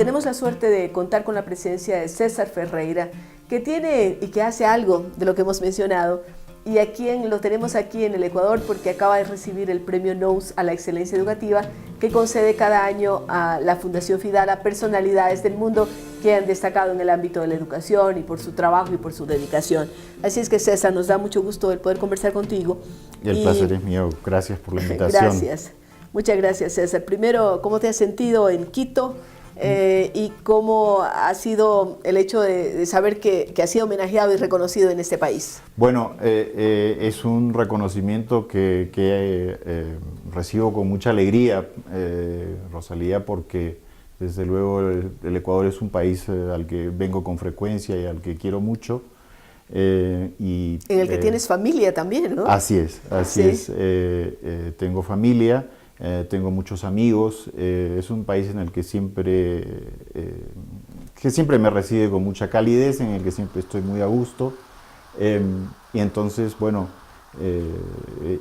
tenemos la suerte de contar con la presencia de César Ferreira, que tiene y que hace algo de lo que hemos mencionado, y a quien lo tenemos aquí en el Ecuador porque acaba de recibir el premio NOUS a la excelencia educativa que concede cada año a la Fundación FIDAL a personalidades del mundo que han destacado en el ámbito de la educación y por su trabajo y por su dedicación. Así es que, César, nos da mucho gusto el poder conversar contigo. Y el placer es mío. Gracias por la invitación. Gracias. Muchas gracias, César. Primero, ¿cómo te has sentido en Quito? Y cómo ha sido el hecho de saber que has sido homenajeado y reconocido en este país. Bueno, es un reconocimiento que recibo con mucha alegría, Rosalía, porque desde luego el Ecuador es un país al que vengo con frecuencia y al que quiero mucho. En el que tienes familia también, ¿no? Así es, así es. Tengo familia. Tengo muchos amigos, es un país en el que siempre me recibe con mucha calidez, en el que siempre estoy muy a gusto, y entonces, bueno,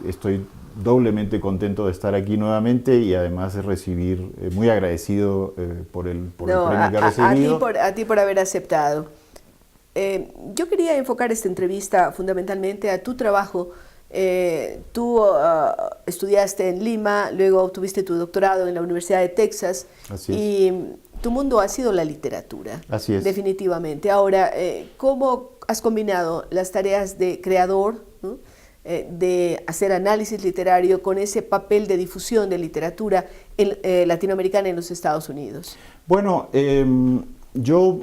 estoy doblemente contento de estar aquí nuevamente y además de recibir, muy agradecido por el premio que he recibido. A ti por haber aceptado. Yo quería enfocar esta entrevista fundamentalmente a tu trabajo. Tú estudiaste en Lima, luego obtuviste tu doctorado en la Universidad de Texas. Así es. Y tu mundo ha sido la literatura. Así es. Definitivamente. Ahora, ¿cómo has combinado las tareas de creador, ¿no? De hacer análisis literario con ese papel de difusión de literatura latinoamericana en los Estados Unidos? Bueno, yo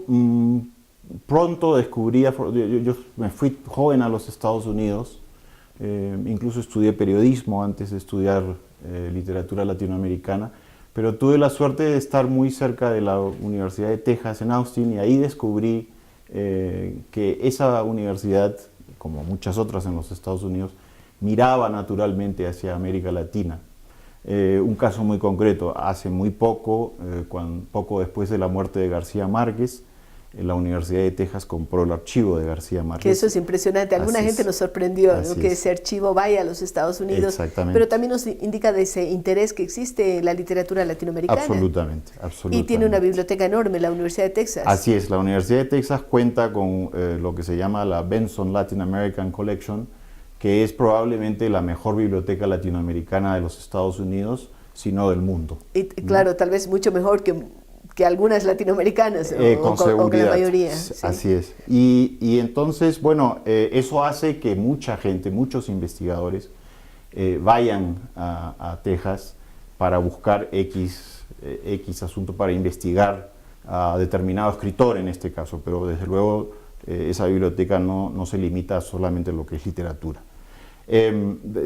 pronto descubrí, yo me fui joven a los Estados Unidos. Incluso estudié periodismo antes de estudiar literatura latinoamericana, pero tuve la suerte de estar muy cerca de la Universidad de Texas en Austin y ahí descubrí que esa universidad, como muchas otras en los Estados Unidos, miraba naturalmente hacia América Latina. Un caso muy concreto, hace muy poco, poco después de la muerte de García Márquez, la Universidad de Texas compró el archivo de García Márquez. Que eso es impresionante. Alguna gente nos sorprendió, ¿no? Que ese archivo vaya a los Estados Unidos. Exactamente. Pero también nos indica de ese interés que existe en la literatura latinoamericana. Absolutamente, absolutamente. Y tiene una biblioteca enorme, la Universidad de Texas. Así es, la Universidad de Texas cuenta con lo que se llama la Benson Latin American Collection, que es probablemente la mejor biblioteca latinoamericana de los Estados Unidos, si no del mundo. Y claro, tal vez mucho mejor que algunas latinoamericanas, o que la mayoría. Sí. Así es. Y entonces, bueno, eso hace que mucha gente, muchos investigadores, vayan a Texas para buscar X asunto, para investigar a determinado escritor en este caso, pero desde luego esa biblioteca no se limita solamente a lo que es literatura.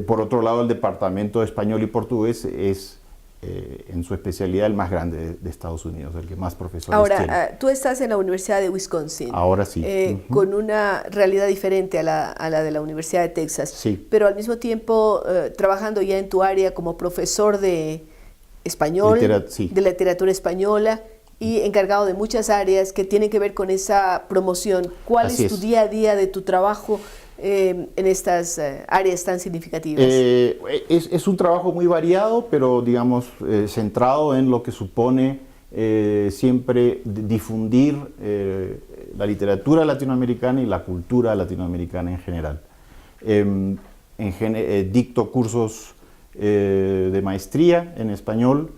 Por otro lado, el departamento de español y portugués es en su especialidad el más grande de Estados Unidos, el que más profesores tiene. Ahora, tú estás en la Universidad de Wisconsin. Ahora sí. Con una realidad diferente a la de la Universidad de Texas. Sí. Pero al mismo tiempo trabajando ya en tu área como profesor de español, de literatura española, y encargado de muchas áreas que tienen que ver con esa promoción. ¿Cuál es tu día a día de tu trabajo en estas áreas tan significativas? Es un trabajo muy variado, pero digamos centrado en lo que supone siempre difundir la literatura latinoamericana y la cultura latinoamericana en general. Dicto cursos de maestría en español,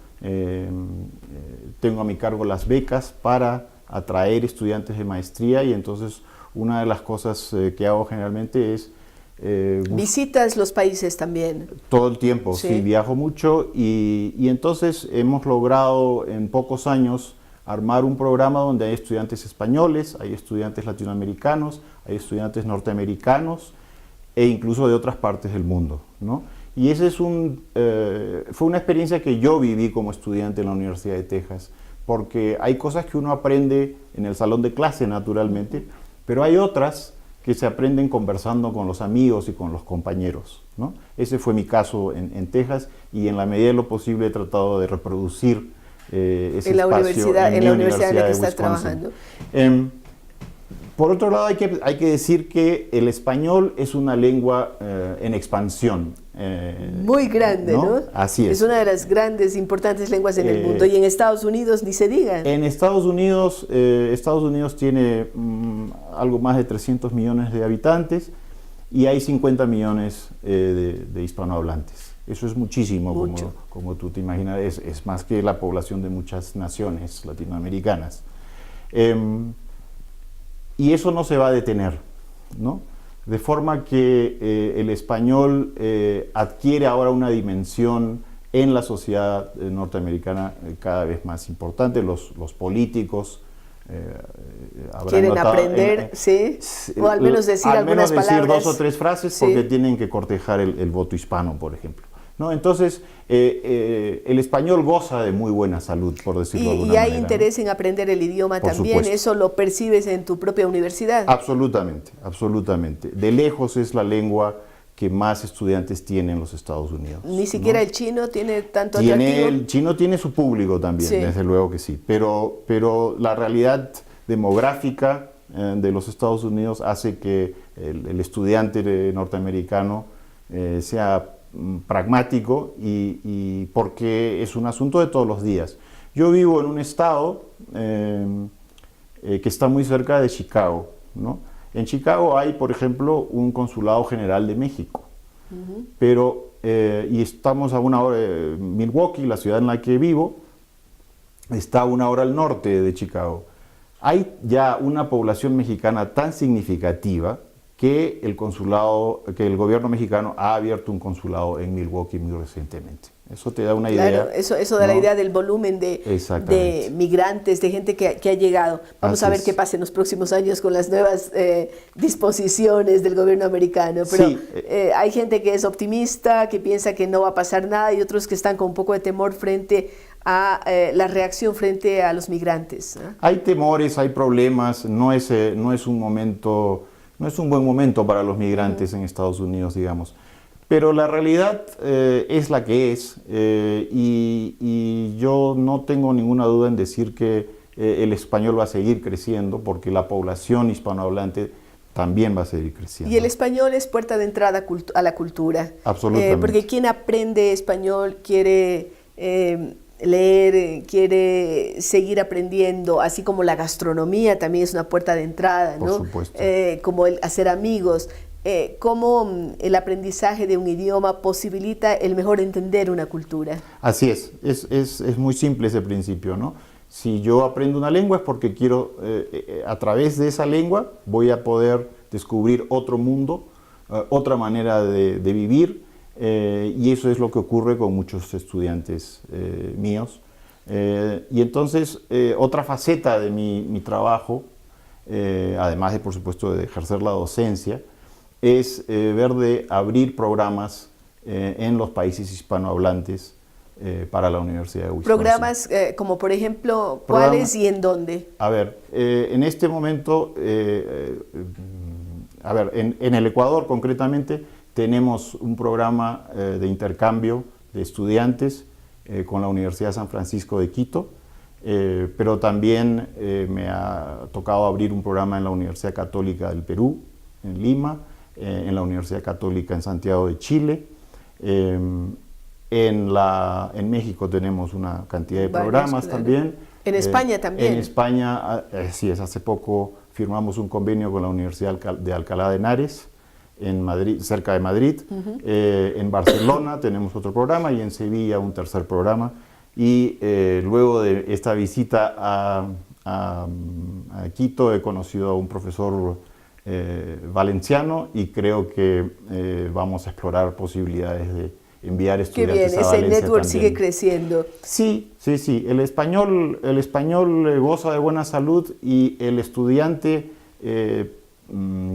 tengo a mi cargo las becas para atraer estudiantes de maestría y entonces una de las cosas que hago generalmente es... ¿Visitas los países también? Todo el tiempo, sí, viajo mucho y entonces hemos logrado en pocos años armar un programa donde hay estudiantes españoles, hay estudiantes latinoamericanos, hay estudiantes norteamericanos e incluso de otras partes del mundo, ¿no? Y ese fue una experiencia que yo viví como estudiante en la Universidad de Texas, porque hay cosas que uno aprende en el salón de clase naturalmente, pero hay otras que se aprenden conversando con los amigos y con los compañeros, ¿no? Ese fue mi caso en Texas y en la medida de lo posible he tratado de reproducir ese en la espacio universidad, en la universidad en la que de estás Wisconsin. trabajando. Por otro lado, hay que decir que el español es una lengua en expansión Muy grande, ¿no? Así es. Es una de las grandes, importantes lenguas en el mundo. Y en Estados Unidos ni se diga. En Estados Unidos tiene algo más de 300 millones de habitantes y hay 50 millones de hispanohablantes. Eso es muchísimo, como tú te imaginas, es más que la población de muchas naciones latinoamericanas. Y eso no se va a detener, ¿no? De forma que el español adquiere ahora una dimensión en la sociedad norteamericana cada vez más importante. Los políticos quieren aprender, sí, o al menos decir algunas palabras. Al menos decir 2 o 3 frases, sí, porque tienen que cortejar el voto hispano, por ejemplo, ¿no? Entonces, el español goza de muy buena salud, por decirlo de alguna manera. ¿Y hay interés en aprender el idioma también? Supuesto. ¿Eso lo percibes en tu propia universidad? Absolutamente, absolutamente. De lejos es la lengua que más estudiantes tiene en los Estados Unidos. Ni siquiera, ¿no? El chino tiene tanto atractivo. El chino tiene su público también, sí, desde luego que sí. Pero la realidad demográfica de los Estados Unidos hace que el estudiante norteamericano sea pragmático y porque es un asunto de todos los días. Yo vivo en un estado que está muy cerca de Chicago, ¿no? En Chicago hay, por ejemplo, un consulado general de México, pero y estamos a una hora de Milwaukee, la ciudad en la que vivo, está a una hora al norte de Chicago. Hay ya una población mexicana tan significativa que el gobierno mexicano ha abierto un consulado en Milwaukee muy recientemente. Eso te da una idea. Claro, eso da, ¿no?, la idea del volumen de migrantes, de gente que ha llegado. Vamos a ver qué pasa en los próximos años con las nuevas disposiciones del gobierno americano. Pero sí, hay gente que es optimista, que piensa que no va a pasar nada, y otros que están con un poco de temor frente a la reacción frente a los migrantes, ¿no? Hay temores, hay problemas, no es un buen momento para los migrantes en Estados Unidos, digamos. Pero la realidad es la que es, y yo no tengo ninguna duda en decir que el español va a seguir creciendo, porque la población hispanohablante también va a seguir creciendo. Y el español es puerta de entrada a la cultura. Absolutamente. Porque quien aprende español quiere leer, quiere seguir aprendiendo, así como la gastronomía también es una puerta de entrada, ¿no? Por supuesto. Como el hacer amigos. ¿Cómo el aprendizaje de un idioma posibilita el mejor entender una cultura? Así es muy simple ese principio, ¿no? Si yo aprendo una lengua es porque quiero, a través de esa lengua voy a poder descubrir otro mundo, otra manera de vivir, y eso es lo que ocurre con muchos estudiantes míos. Y entonces, otra faceta de mi trabajo, además de, por supuesto, de ejercer la docencia, es ver de abrir programas en los países hispanohablantes para la Universidad de Wisconsin. Programas como, por ejemplo, ¿cuáles y en dónde? A ver, en este momento, en el Ecuador concretamente, tenemos un programa de intercambio de estudiantes con la Universidad de San Francisco de Quito, pero también me ha tocado abrir un programa en la Universidad Católica del Perú, en Lima, en la Universidad Católica en Santiago de Chile. En México tenemos una cantidad de programas también. En España también. En España, sí, hace poco firmamos un convenio con la Universidad de Alcalá de Henares, en Madrid, cerca de Madrid. En Barcelona tenemos otro programa y en Sevilla un tercer programa. Y luego de esta visita a Quito he conocido a un profesor valenciano y creo que vamos a explorar posibilidades de enviar estudiantes a Valencia. Qué bien, ese network también sigue creciendo. Sí. El español goza de buena salud y el estudiante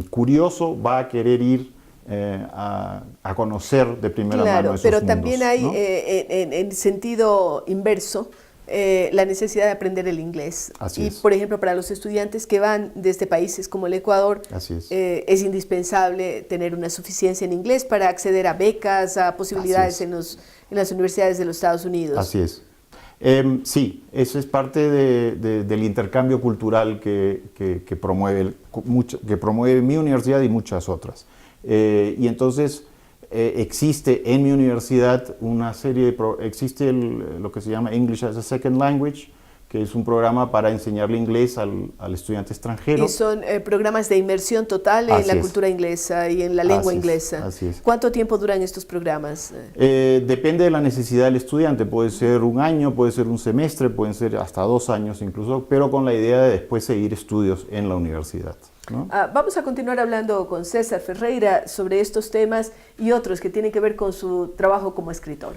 curioso va a querer ir a conocer de primera mano esos pero mundos, también hay, ¿no? en sentido inverso, la necesidad de aprender el inglés. Así es. Por ejemplo, para los estudiantes que van desde países como el Ecuador, es indispensable tener una suficiencia en inglés para acceder a becas, a posibilidades en las universidades de los Estados Unidos. Así es. Sí, eso es parte del intercambio cultural que promueve mi universidad y muchas otras. Y entonces existe en mi universidad una serie existe lo que se llama English as a Second Language, que es un programa para enseñarle inglés al estudiante extranjero. Y son programas de inmersión total en la cultura inglesa y en la lengua inglesa. Así es. ¿Cuánto tiempo duran estos programas? Depende de la necesidad del estudiante. Puede ser un año, puede ser un semestre, pueden ser hasta 2 años incluso, pero con la idea de después seguir estudios en la universidad, ¿no? Vamos a continuar hablando con César Ferreira sobre estos temas y otros que tienen que ver con su trabajo como escritor.